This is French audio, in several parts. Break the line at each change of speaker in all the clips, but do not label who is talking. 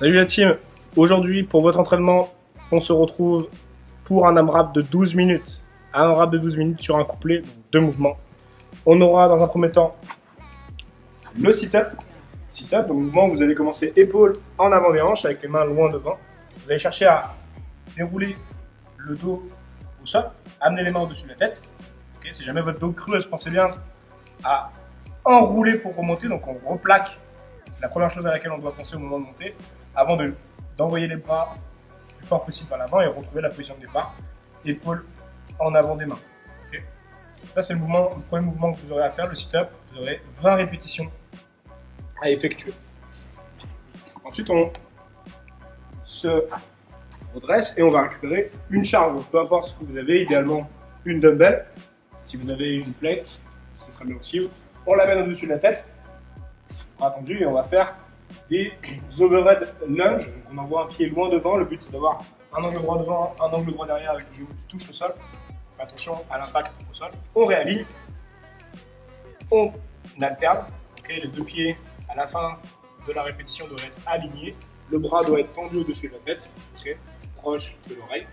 Salut la team. Aujourd'hui, pour votre entraînement, on se retrouve pour un AMRAP de 12 minutes. Un AMRAP de 12 minutes sur un couplet, donc 2 mouvements. On aura dans un premier temps le sit-up. Sit-up, donc mouvement où vous allez commencer épaules en avant des hanches avec les mains loin devant. Vous allez chercher à dérouler le dos au sol, amener les mains au-dessus de la tête. Okay, si jamais votre dos creuse, pensez bien à enrouler pour remonter, donc on replaque. La première chose à laquelle on doit penser au moment de monter, avant d'envoyer les bras le plus fort possible vers l'avant et retrouver la position de départ, épaules en avant des mains. Okay. Ça, c'est le premier mouvement que vous aurez à faire, le sit-up. Vous aurez 20 répétitions à effectuer. Ensuite, on se redresse et on va récupérer une charge. Donc, peu importe ce que vous avez, idéalement une dumbbell. Si vous avez une plate, c'est très bien aussi. On l'amène au-dessus de la tête. Attendu, et on va faire des overhead lunge. Donc on envoie un pied loin devant. Le but c'est d'avoir un angle droit devant, un angle droit derrière avec le genou qui touche le sol. On fait attention à l'impact au sol. On réaligne. On alterne. Okay, les deux pieds à la fin de la répétition doivent être alignés. Le bras doit être tendu au-dessus de la tête, okay, proche de l'oreille.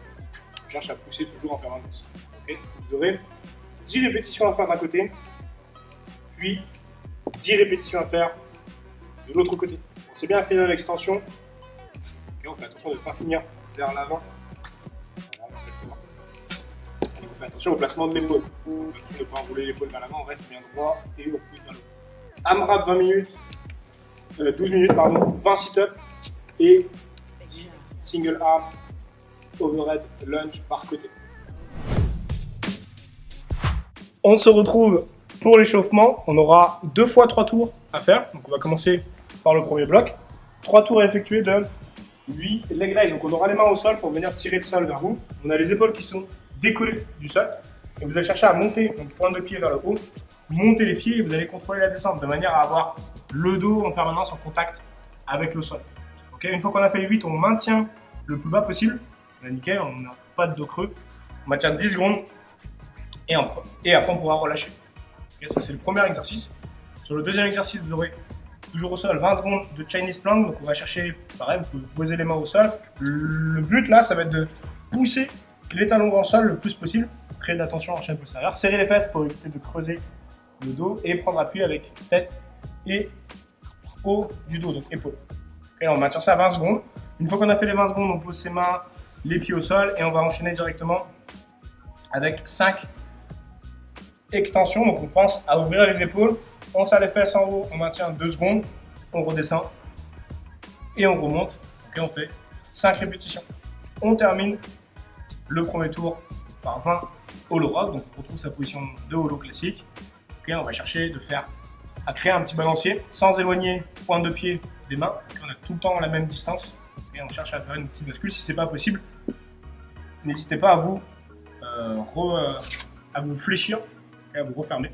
On cherche à pousser toujours en permanence. Okay. Vous aurez 10 répétitions à faire d'un côté, puis 10 répétitions à faire de l'autre côté. C'est bien à finir l'extension. Okay, on fait attention de ne pas finir vers l'avant. Voilà, on fait attention au placement de l'épaule. On fait attention de ne pas enrouler l'épaule vers l'avant, on reste bien droit et on pousse vers le haut. AMRAP 12 minutes, 20 sit-ups et 10 single arm overhead lunge par côté. On se retrouve pour l'échauffement. On aura 2 fois 3 tours à faire. Donc on va commencer par le premier bloc. 3 tours à effectuer de 8 leg raise. Donc on aura les mains au sol pour venir tirer le sol vers vous. On a les épaules qui sont décollées du sol. Et vous allez chercher à monter, donc pointe de pied vers le haut. Monter les pieds et vous allez contrôler la descente de manière à avoir le dos en permanence en contact avec le sol. Okay, une fois qu'on a fait les 8, on maintient le plus bas possible. On a nickel, on n'a pas de dos creux. On maintient 10 secondes et après on pourra relâcher. Okay, ça c'est le premier exercice. Sur le deuxième exercice, vous aurez toujours au sol 20 secondes de Chinese plank. Donc on va chercher, pareil, vous pouvez poser les mains au sol. Le but là, ça va être de pousser les talons dans le sol le plus possible. Créer de la tension en chaîne postérieure. Serrer les fesses pour éviter de creuser le dos et prendre appui avec tête et haut du dos, donc épaule. Okay, on maintient ça à 20 secondes. Une fois qu'on a fait les 20 secondes, on pose ses mains, les pieds au sol et on va enchaîner directement avec 5 extensions. Donc on pense à ouvrir les épaules, on serre les fesses en haut, on maintient 2 secondes, on redescend et on remonte. Okay, on fait 5 répétitions. On termine le premier tour par 20 hollow rock. Donc on retrouve sa position de hollow classique. Okay, on va chercher à créer un petit balancier sans éloigner pointe de pied des mains. Okay, on a tout le temps la même distance. Et on cherche à faire une petite bascule. Si ce n'est pas possible, n'hésitez pas à vous fléchir, okay, à vous refermer.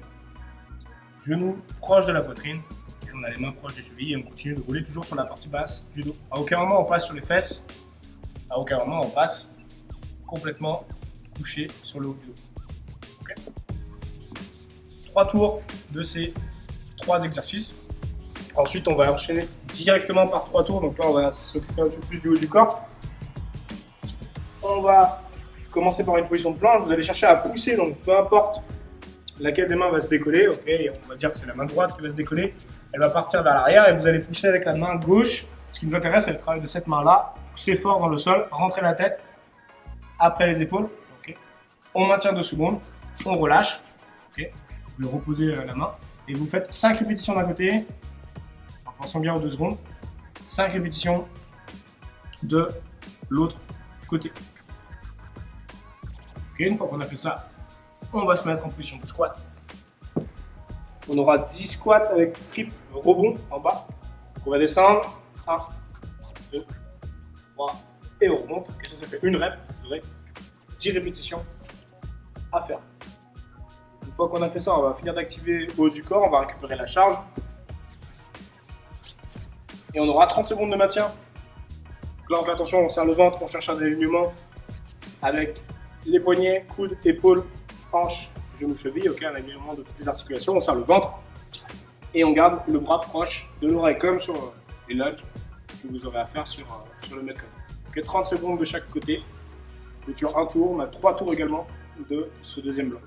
Genoux proches de la poitrine. Et on a les mains proches des chevilles et on continue de rouler toujours sur la partie basse du dos. À aucun moment on passe sur les fesses. À aucun moment on passe complètement couché sur le haut du dos. Okay. 3 tours de ces 3 exercices. Ensuite, on va enchaîner directement par 3 tours. Donc là, on va s'occuper un peu plus du haut du corps. On va commencer par une position de planche. Vous allez chercher à pousser, donc peu importe laquelle des mains va se décoller. Okay, on va dire que c'est la main droite qui va se décoller. Elle va partir vers l'arrière et vous allez pousser avec la main gauche. Ce qui nous intéresse, c'est le travail de cette main-là. Pousser fort dans le sol, rentrer la tête après les épaules. Okay. On maintient 2 secondes, on relâche. Okay. Vous reposez la main et vous faites 5 répétitions d'un côté. En pensant bien aux 2 secondes. 5 répétitions de l'autre côté. Okay, une fois qu'on a fait ça, on va se mettre en position de squat. On aura 10 squats avec triple rebond en bas. On va descendre. 1, 2, 3 et on remonte. Et ça fait une rep. Vous aurez 10 répétitions à faire. Une fois qu'on a fait ça, on va finir d'activer le haut du corps. On va récupérer la charge. Et on aura 30 secondes de maintien. Donc là, on fait attention, on serre le ventre, on cherche un alignement avec les poignets, coudes, épaules, hanches, genoux, chevilles. Ok, un alignement de toutes les articulations. On serre le ventre et on garde le bras proche de l'oreille comme sur les lunges. que vous aurez à faire sur le metcon. Ok, 30 secondes de chaque côté. Et sur un tour, on a 3 tours également de ce deuxième bloc.